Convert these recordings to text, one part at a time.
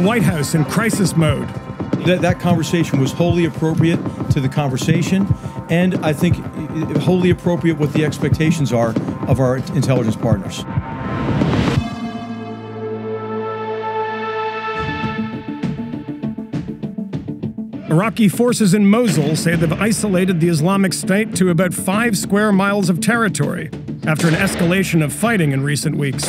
White House in crisis mode. That conversation was wholly appropriate to the conversation, and I think wholly appropriate what the expectations are of our intelligence partners. Iraqi forces in Mosul say they've isolated the Islamic State to about 5 square miles of territory after an escalation of fighting in recent weeks.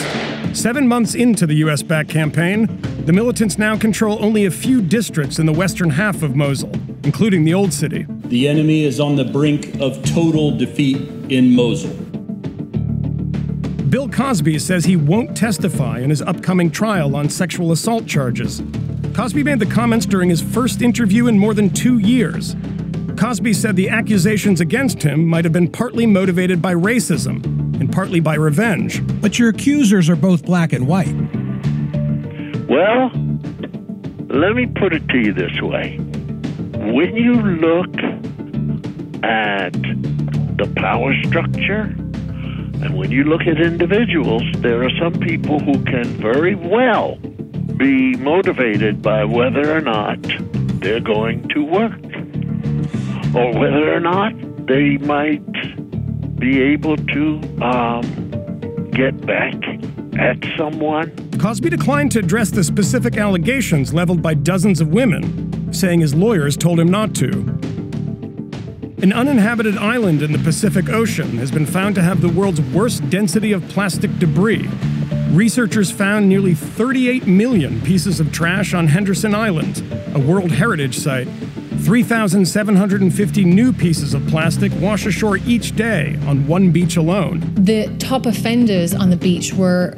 7 months into the US-backed campaign, the militants now control only a few districts in the western half of Mosul, including the Old City. The enemy is on the brink of total defeat in Mosul. Bill Cosby says he won't testify in his upcoming trial on sexual assault charges. Cosby made the comments during his first interview in more than 2 years. Cosby said the accusations against him might have been partly motivated by racism and partly by revenge. But your accusers are both black and white. Well, let me put it to you this way. When you look at the power structure, and when you look at individuals, there are some people who can very well be motivated by whether or not they're going to work, or whether or not they might be able to get back at someone. Cosby declined to address the specific allegations leveled by dozens of women, saying his lawyers told him not to. An uninhabited island in the Pacific Ocean has been found to have the world's worst density of plastic debris. Researchers found nearly 38 million pieces of trash on Henderson Island, a World Heritage Site. 3,750 new pieces of plastic wash ashore each day on one beach alone. The top offenders on the beach were,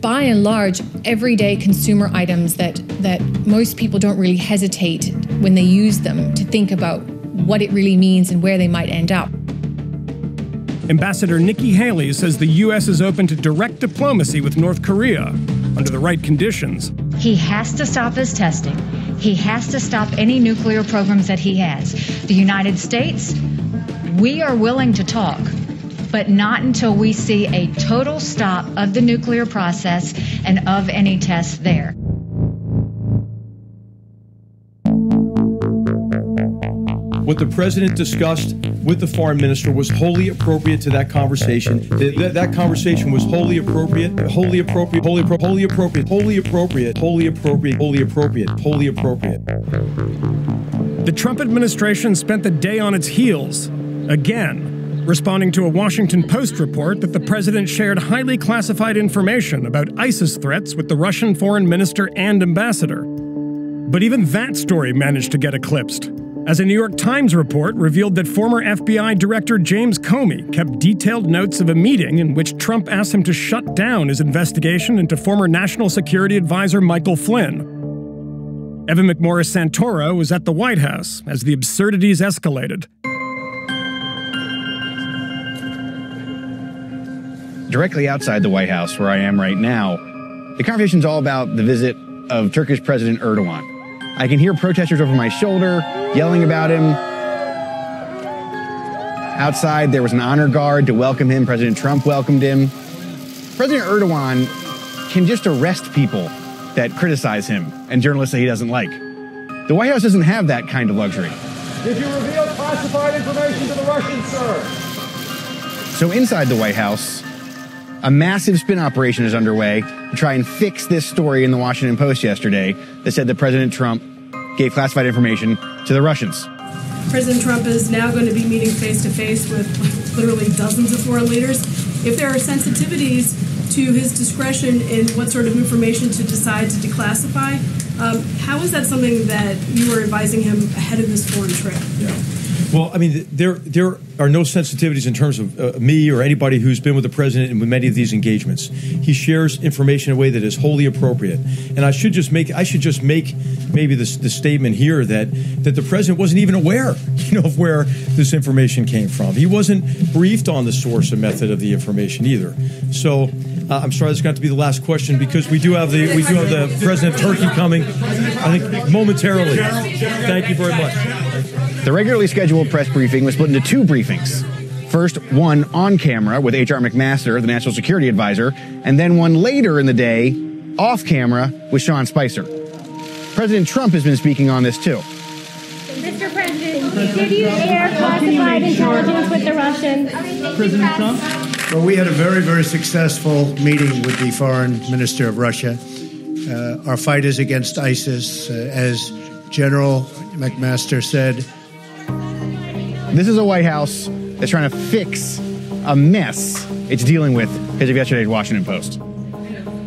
by and large, everyday consumer items that most people don't really hesitate when they use them to think about what it really means and where they might end up. Ambassador Nikki Haley says the U.S. is open to direct diplomacy with North Korea under the right conditions. He has to stop his testing. He has to stop any nuclear programs that he has. The United States, we are willing to talk, but not until we see a total stop of the nuclear process and of any tests there. What the president discussed with the foreign minister was wholly appropriate to that conversation. That conversation was wholly appropriate, wholly appropriate, wholly appropriate, wholly appropriate, wholly appropriate, wholly appropriate, wholly appropriate, wholly appropriate. The Trump administration spent the day on its heels, again, responding to a Washington Post report that the president shared highly classified information about ISIS threats with the Russian foreign minister and ambassador. But even that story managed to get eclipsed, as a New York Times report revealed that former FBI Director James Comey kept detailed notes of a meeting in which Trump asked him to shut down his investigation into former National Security Advisor Michael Flynn. Evan McMorris Santoro was at the White House as the absurdities escalated. Directly outside the White House, where I am right now, the conversation's all about the visit of Turkish President Erdogan. I can hear protesters over my shoulder yelling about him. Outside, there was an honor guard to welcome him. President Trump welcomed him. President Erdogan can just arrest people that criticize him and journalists that he doesn't like. The White House doesn't have that kind of luxury. Did you reveal classified information to the Russians, sir? So inside the White House, a massive spin operation is underway to try and fix this story in the Washington Post yesterday that said that President Trump gave classified information to the Russians. President Trump is now going to be meeting face-to-face with literally dozens of foreign leaders. If there are sensitivities to his discretion in what sort of information to decide to declassify, how is that something that you were advising him ahead of this foreign trip? Yeah. Well, I mean, there are no sensitivities in terms of me or anybody who's been with the president in many of these engagements. He shares information in a way that is wholly appropriate. And I should just make maybe the statement here that the president wasn't even aware, of where this information came from. He wasn't briefed on the source and method of the information either. So I'm sorry, this is going to be the last question because we do have the president of Turkey coming, I think, momentarily. Thank you very much. The regularly scheduled press briefing was split into two briefings. First, one on camera with H.R. McMaster, the National Security Advisor, and then one later in the day, off camera with Sean Spicer. President Trump has been speaking on this too. Mr. President, did you share classified intelligence with the Russians? President Trump? Well, we had a very, very successful meeting with the foreign minister of Russia. Our fight is against ISIS, as General McMaster said. This is a White House that's trying to fix a mess it's dealing with because of yesterday's Washington Post.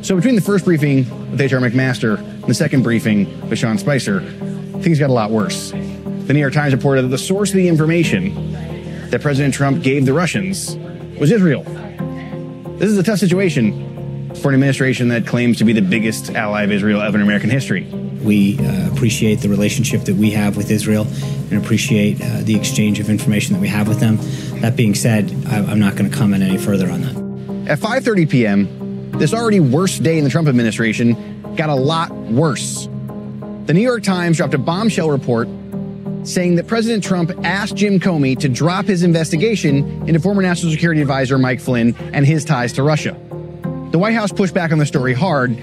So between the first briefing with H.R. McMaster and the second briefing with Sean Spicer, things got a lot worse. The New York Times reported that the source of the information that President Trump gave the Russians was Israel. This is a tough situation for an administration that claims to be the biggest ally of Israel ever in American history. We appreciate the relationship that we have with Israel and appreciate the exchange of information that we have with them. That being said, I'm not going to comment any further on that. At 5:30 p.m., this already worst day in the Trump administration got a lot worse. The New York Times dropped a bombshell report saying that President Trump asked Jim Comey to drop his investigation into former National Security Advisor Mike Flynn and his ties to Russia. The White House pushed back on the story hard,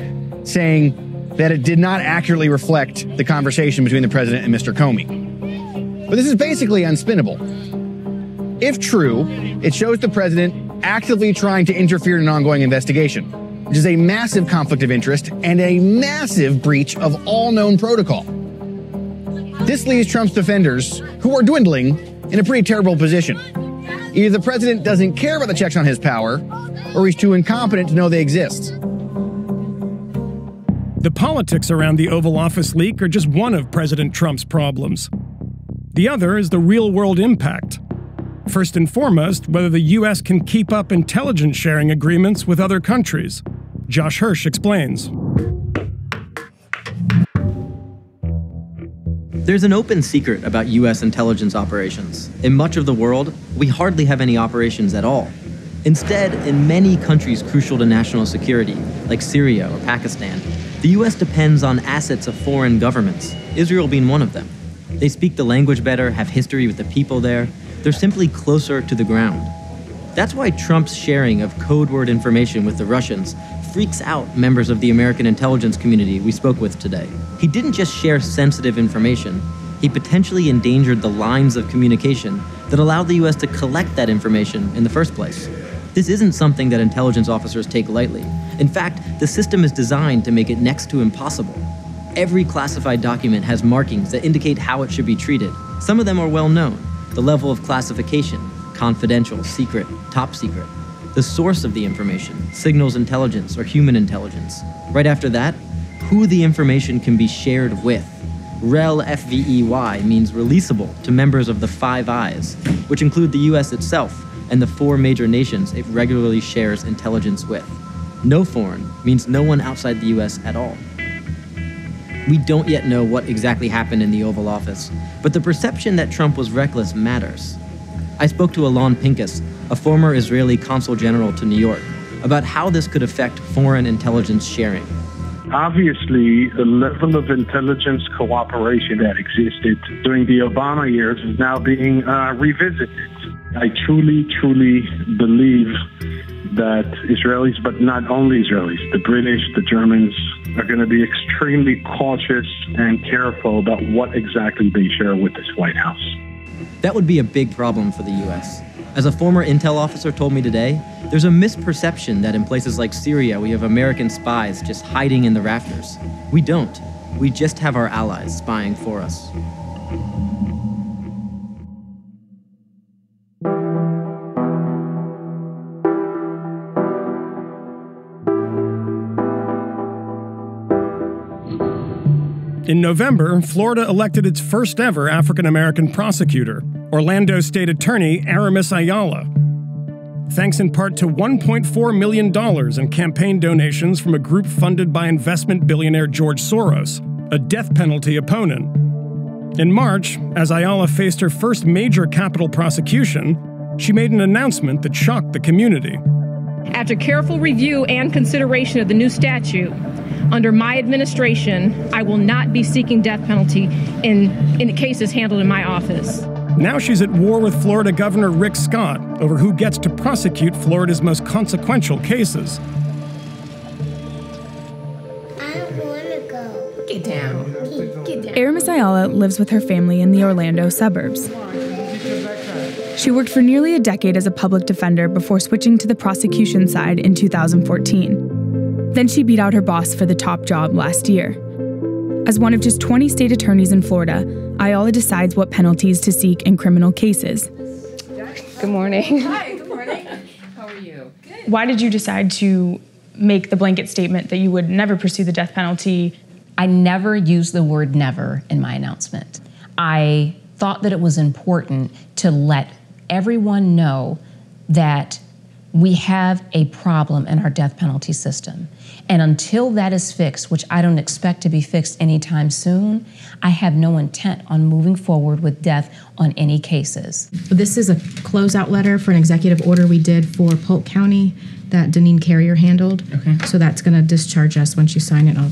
saying that it did not accurately reflect the conversation between the president and Mr. Comey. But this is basically unspinnable. If true, it shows the president actively trying to interfere in an ongoing investigation, which is a massive conflict of interest and a massive breach of all known protocol. This leaves Trump's defenders, who are dwindling, in a pretty terrible position. Either the president doesn't care about the checks on his power, or he's too incompetent to know they exist. The politics around the Oval Office leak are just one of President Trump's problems. The other is the real-world impact. First and foremost, whether the U.S. can keep up intelligence sharing agreements with other countries. Josh Hirsch explains. There's an open secret about U.S. intelligence operations. In much of the world, we hardly have any operations at all. Instead, in many countries crucial to national security, like Syria or Pakistan, the U.S. depends on assets of foreign governments, Israel being one of them. They speak the language better, have history with the people there. They're simply closer to the ground. That's why Trump's sharing of code word information with the Russians freaks out members of the American intelligence community we spoke with today. He didn't just share sensitive information, he potentially endangered the lines of communication that allowed the U.S. to collect that information in the first place. This isn't something that intelligence officers take lightly. In fact, the system is designed to make it next to impossible. Every classified document has markings that indicate how it should be treated. Some of them are well known. The level of classification, confidential, secret, top secret. The source of the information, signals intelligence or human intelligence. Right after that, who the information can be shared with. Rel FVEY means releasable to members of the Five Eyes, which include the U.S. itself and the 4 major nations it regularly shares intelligence with. No foreign means no one outside the U.S. at all. We don't yet know what exactly happened in the Oval Office, but the perception that Trump was reckless matters. I spoke to Alon Pincus, a former Israeli consul general to New York, about how this could affect foreign intelligence sharing. Obviously, the level of intelligence cooperation that existed during the Obama years is now being revisited. I truly, truly believe that Israelis, but not only Israelis, the British, the Germans, are going to be extremely cautious and careful about what exactly they share with this White House. That would be a big problem for the U.S. As a former intel officer told me today, there's a misperception that in places like Syria we have American spies just hiding in the rafters. We don't. We just have our allies spying for us. In November, Florida elected its first ever African-American prosecutor, Orlando State Attorney Aramis Ayala. Thanks in part to $1.4 million in campaign donations from a group funded by investment billionaire George Soros, a death penalty opponent. In March, as Ayala faced her first major capital prosecution, she made an announcement that shocked the community. After careful review and consideration of the new statute, under my administration, I will not be seeking death penalty in cases handled in my office. Now she's at war with Florida Governor Rick Scott over who gets to prosecute Florida's most consequential cases. I don't want to go. Get down. Aramis Ayala lives with her family in the Orlando suburbs. She worked for nearly a decade as a public defender before switching to the prosecution side in 2014. Then she beat out her boss for the top job last year. As one of just 20 state attorneys in Florida, Ayala decides what penalties to seek in criminal cases. Good morning. Hi, good morning. How are you? Good. Why did you decide to make the blanket statement that you would never pursue the death penalty? I never used the word never in my announcement. I thought that it was important to let everyone know that we have a problem in our death penalty system. And until that is fixed, which I don't expect to be fixed anytime soon, I have no intent on moving forward with death on any cases. This is a closeout letter for an executive order we did for Polk County that Deneen Carrier handled. Okay. So that's going to discharge us. Once you sign it, I'll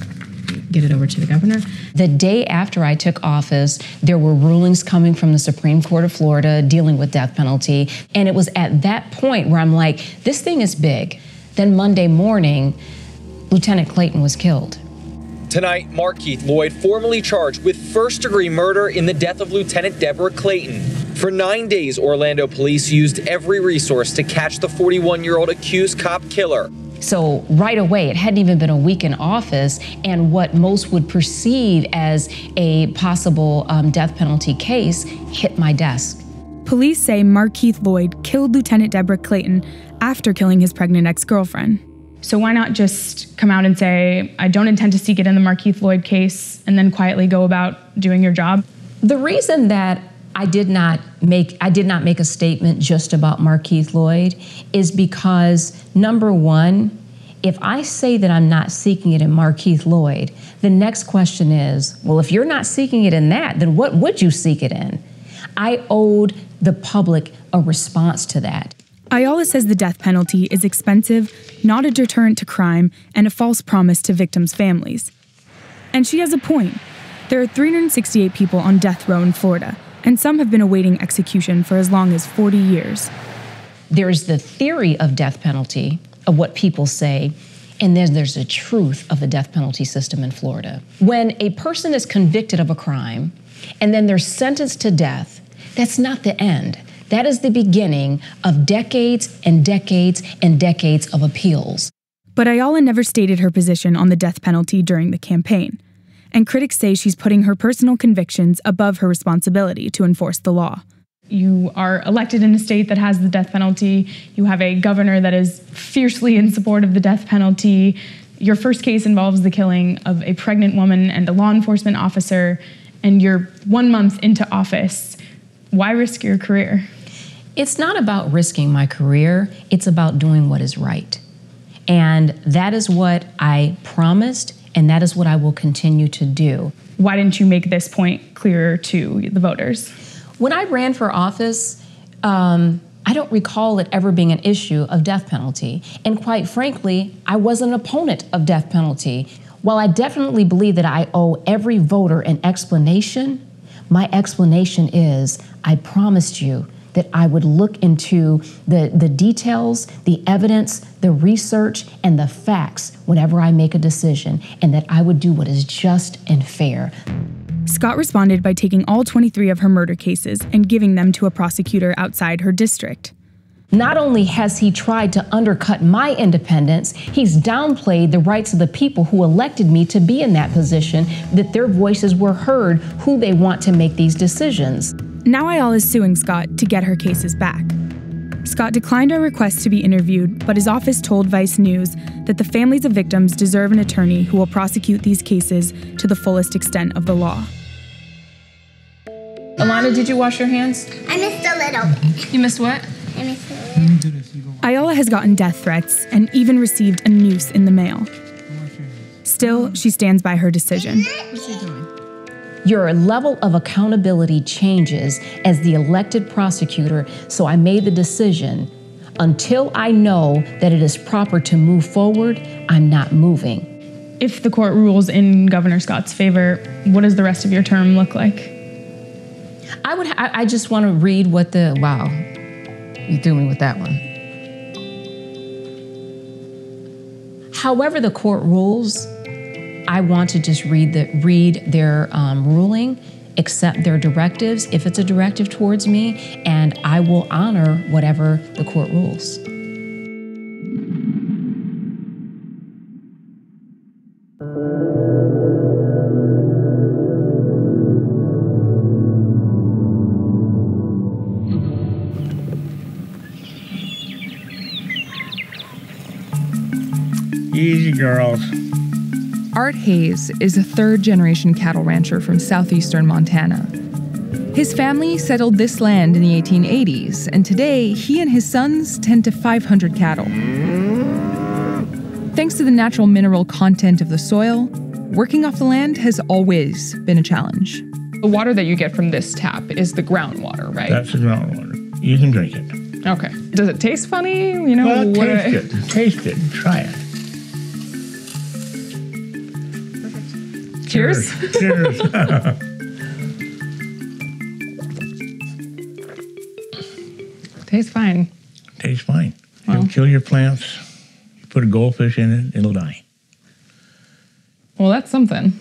get it over to the governor. The day after I took office, there were rulings coming from the Supreme Court of Florida dealing with death penalty. And it was at that point where I'm like, this thing is big. Then Monday morning, Lieutenant Clayton was killed. Tonight, Markeith Lloyd formally charged with first-degree murder in the death of Lieutenant Deborah Clayton. For 9 days, Orlando police used every resource to catch the 41-year-old accused cop killer. So right away, it hadn't even been a week in office, and what most would perceive as a possible death penalty case hit my desk. Police say Markeith Lloyd killed Lieutenant Deborah Clayton after killing his pregnant ex-girlfriend. So why not just come out and say, I don't intend to seek it in the Markeith Lloyd case, and then quietly go about doing your job? The reason that I did not make a statement just about Markeith Lloyd is because, number one, if I say that I'm not seeking it in Markeith Lloyd, the next question is, well, if you're not seeking it in that, then what would you seek it in? I owed the public a response to that. Ayala says the death penalty is expensive, not a deterrent to crime, and a false promise to victims' families. And she has a point. There are 368 people on death row in Florida, and some have been awaiting execution for as long as 40 years. There's the theory of death penalty, of what people say, and then there's the truth of the death penalty system in Florida. When a person is convicted of a crime, and then they're sentenced to death, that's not the end. That is the beginning of decades and decades and decades of appeals. But Ayala never stated her position on the death penalty during the campaign, and critics say she's putting her personal convictions above her responsibility to enforce the law. You are elected in a state that has the death penalty. You have a governor that is fiercely in support of the death penalty. Your first case involves the killing of a pregnant woman and a law enforcement officer, and you're 1 month into office. Why risk your career? It's not about risking my career. It's about doing what is right. And that is what I promised, and that is what I will continue to do. Why didn't you make this point clearer to the voters? When I ran for office, I don't recall it ever being an issue of death penalty. And quite frankly, I was an opponent of death penalty. While I definitely believe that I owe every voter an explanation, my explanation is I promised you that I would look into the details, the evidence, the research, and the facts whenever I make a decision, and that I would do what is just and fair. Scott responded by taking all 23 of her murder cases and giving them to a prosecutor outside her district. Not only has he tried to undercut my independence, he's downplayed the rights of the people who elected me to be in that position, that their voices were heard, who they want to make these decisions. Now Ayala is suing Scott to get her cases back. Scott declined our request to be interviewed, but his office told Vice News that the families of victims deserve an attorney who will prosecute these cases to the fullest extent of the law. Alana, did you wash your hands? I missed a little bit. You missed what? I missed a little bit. Ayala has gotten death threats and even received a noose in the mail. Still, she stands by her decision. What's he doing? Your level of accountability changes as the elected prosecutor, so I made the decision. Until I know that it is proper to move forward, I'm not moving. If the court rules in Governor Scott's favor, what does the rest of your term look like? I just want to read what the, wow, you threw me with that one. However the court rules, I want to just read their ruling, accept their directives if it's a directive towards me, and I will honor whatever the court rules. Easy, girls. Art Hayes is a third-generation cattle rancher from southeastern Montana. His family settled this land in the 1880s, and today he and his sons tend to 500 cattle. Thanks to the natural mineral content of the soil, working off the land has always been a challenge. The water that you get from this tap is the groundwater, right? That's the groundwater. You can drink it. Okay. Does it taste funny? You know, well, taste it. Taste it. Try it. Cheers. Cheers. Tastes fine. Tastes fine. Well. It'll kill your plants. You put a goldfish in it, it'll die. Well, that's something.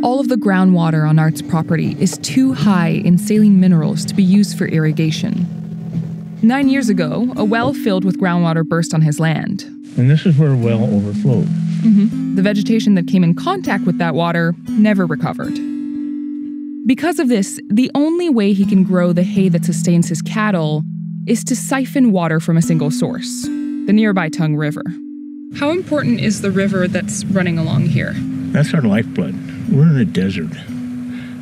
All of the groundwater on Art's property is too high in saline minerals to be used for irrigation. 9 years ago, a well filled with groundwater burst on his land. And this is where a well overflowed. The vegetation that came in contact with that water never recovered. Because of this, the only way he can grow the hay that sustains his cattle is to siphon water from a single source, the nearby Tongue River. How important is the river that's running along here? That's our lifeblood. We're in a desert.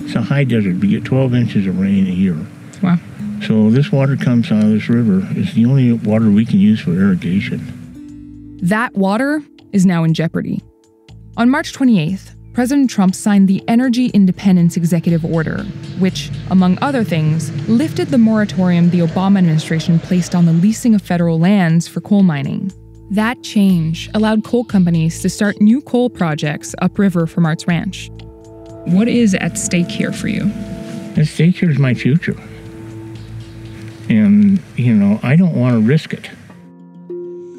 It's a high desert. We get 12 inches of rain a year. Wow. So this water comes out of this river. It's the only water we can use for irrigation. That water is now in jeopardy. On March 28th, President Trump signed the Energy Independence Executive Order, which, among other things, lifted the moratorium the Obama administration placed on the leasing of federal lands for coal mining. That change allowed coal companies to start new coal projects upriver from Art's ranch. What is at stake here for you? At stake here is my future. And, I don't want to risk it.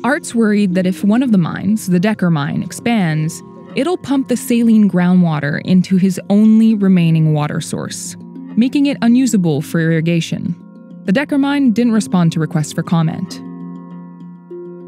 Art's worried that if one of the mines, the Decker mine, expands, it'll pump the saline groundwater into his only remaining water source, making it unusable for irrigation. The Decker mine didn't respond to requests for comment.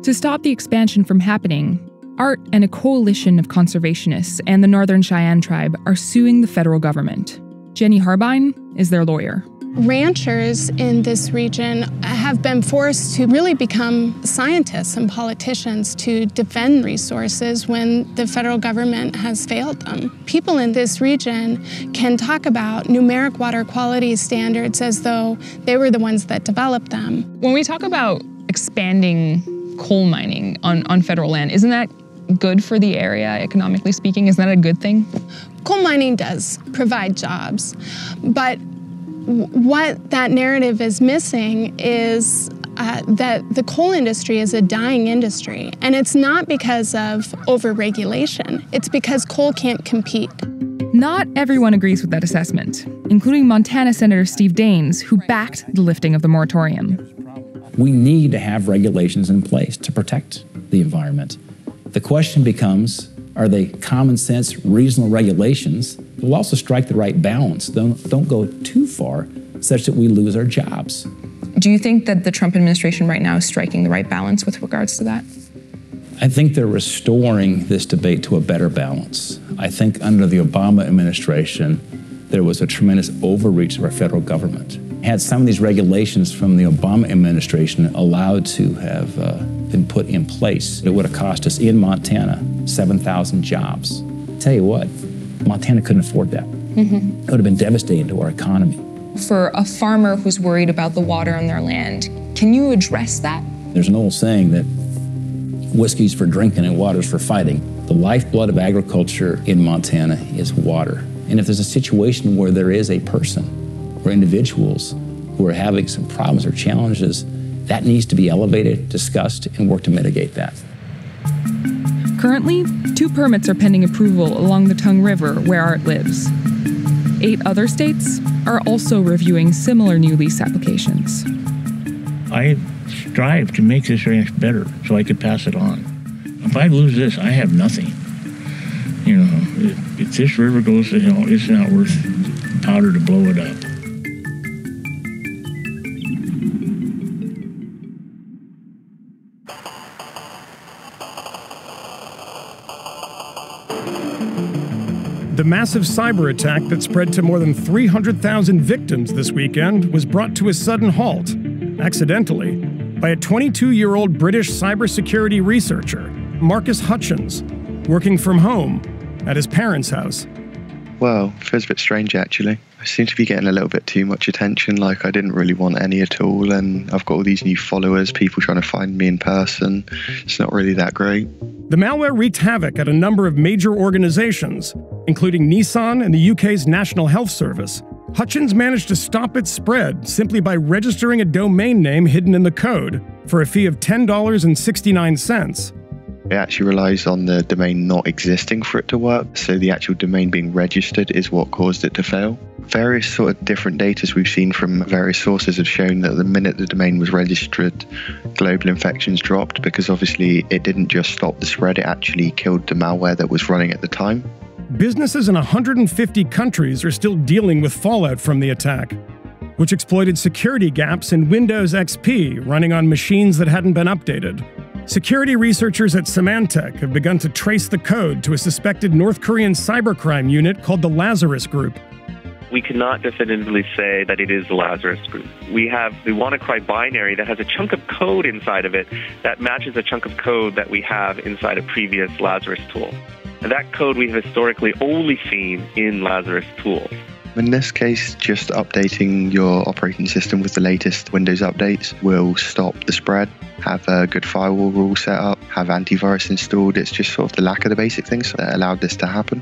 To stop the expansion from happening, Art and a coalition of conservationists and the Northern Cheyenne tribe are suing the federal government. Jenny Harbine is their lawyer. Ranchers in this region have been forced to really become scientists and politicians to defend resources when the federal government has failed them. People in this region can talk about numeric water quality standards as though they were the ones that developed them. When we talk about expanding coal mining on federal land, isn't that good for the area, economically speaking? Is that a good thing? Coal mining does provide jobs, but what that narrative is missing is that the coal industry is a dying industry. And it's not because of over-regulation. It's because coal can't compete. Not everyone agrees with that assessment, including Montana Senator Steve Daines, who backed the lifting of the moratorium. We need to have regulations in place to protect the environment. The question becomes, are they common sense, reasonable regulations that will also strike the right balance? Don't go too far such that we lose our jobs. Do you think that the Trump administration right now is striking the right balance with regards to that? I think they're restoring this debate to a better balance. I think under the Obama administration, there was a tremendous overreach of our federal government. Had some of these regulations from the Obama administration allowed to have been put in place, it would have cost us in Montana 7,000 jobs. Tell you what, Montana couldn't afford that. It would have been devastating to our economy. For a farmer who's worried about the water on their land, can you address that? There's an old saying that whiskey's for drinking and water's for fighting. The lifeblood of agriculture in Montana is water. And if there's a situation where there is a person or individuals who are having some problems or challenges, that needs to be elevated, discussed, and work to mitigate that. Currently, 2 permits are pending approval along the Tongue River where Art lives. 8 other states are also reviewing similar new lease applications. I strive to make this ranch better so I could pass it on. If I lose this, I have nothing. You know, if this river goes to hell, it's not worth powder to blow it up. The massive cyber attack that spread to more than 300,000 victims this weekend was brought to a sudden halt, accidentally, by a 22-year-old British cybersecurity researcher, Marcus Hutchins, working from home at his parents' house. Well, it feels a bit strange, actually. I seem to be getting a little bit too much attention, like I didn't really want any at all, and I've got all these new followers, people trying to find me in person. It's not really that great. The malware wreaked havoc at a number of major organizations, including Nissan and the UK's National Health Service. Hutchins managed to stop its spread simply by registering a domain name hidden in the code for a fee of $10.69. It actually relies on the domain not existing for it to work, so the actual domain being registered is what caused it to fail. Various sort of different data we've seen from various sources have shown that the minute the domain was registered, global infections dropped, because obviously it didn't just stop the spread, it actually killed the malware that was running at the time. Businesses in 150 countries are still dealing with fallout from the attack, which exploited security gaps in Windows XP running on machines that hadn't been updated. Security researchers at Symantec have begun to trace the code to a suspected North Korean cybercrime unit called the Lazarus Group. We cannot definitively say that it is the Lazarus Group. We have the WannaCry binary that has a chunk of code inside of it that matches a chunk of code that we have inside a previous Lazarus tool. And that code we've historically only seen in Lazarus tools. In this case, just updating your operating system with the latest Windows updates will stop the spread. Have a good firewall rule set up, have antivirus installed. It's just sort of the lack of the basic things that allowed this to happen.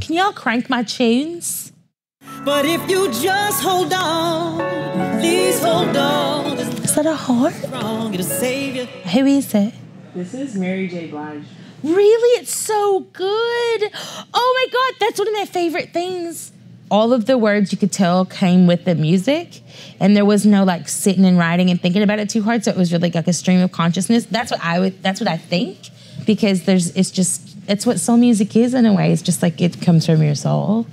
Can y'all crank my tunes? But if you just hold on, please hold on. Is that a heart? Who is it? This is Mary J. Blige. Really? It's so good. Oh my God, that's one of my favorite things. All of the words you could tell came with the music, and there was no like sitting and writing and thinking about it too hard. So it was really like a stream of consciousness. That's what I think, because it's what soul music is in a way. It's just like it comes from your soul.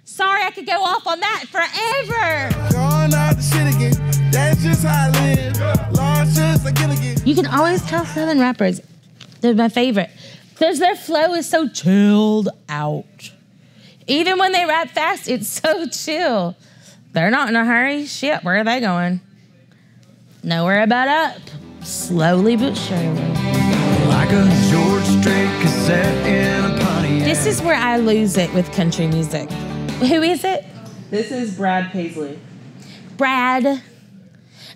Sorry, I could go off on that forever. Going out the shit again. That's just how I live. Lost just like Gilligan. You can always tell Southern rappers, they're my favorite, because their flow is so chilled out. Even when they rap fast, it's so chill. They're not in a hurry. Shit, where are they going? Nowhere but up. Slowly but surely. Like a George Strait cassette in a Pontiac. This is where I lose it with country music. Who is it? This is Brad Paisley. Brad.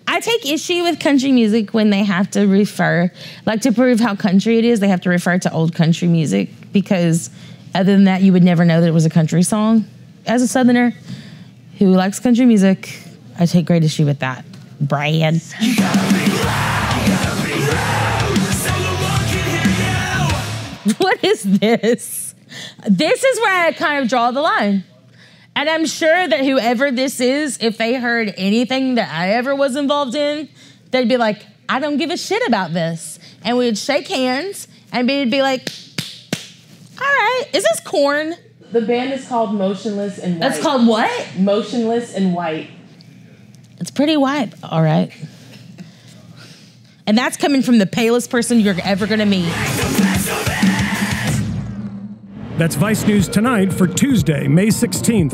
I take issue with country music when they have to refer, like to prove how country it is, they have to refer to old country music, because other than that, you would never know that it was a country song. As a Southerner who likes country music, I take great issue with that. Brad. What is this? This is where I kind of draw the line. And I'm sure that whoever this is, if they heard anything that I ever was involved in, they'd be like, I don't give a shit about this. And we'd shake hands, and we'd be like, all right, is this Korn? The band is called Motionless and White. That's called what? Motionless and White. It's pretty white, all right. And that's coming from the palest person you're ever gonna meet. That's Vice News Tonight for Tuesday, May 16th.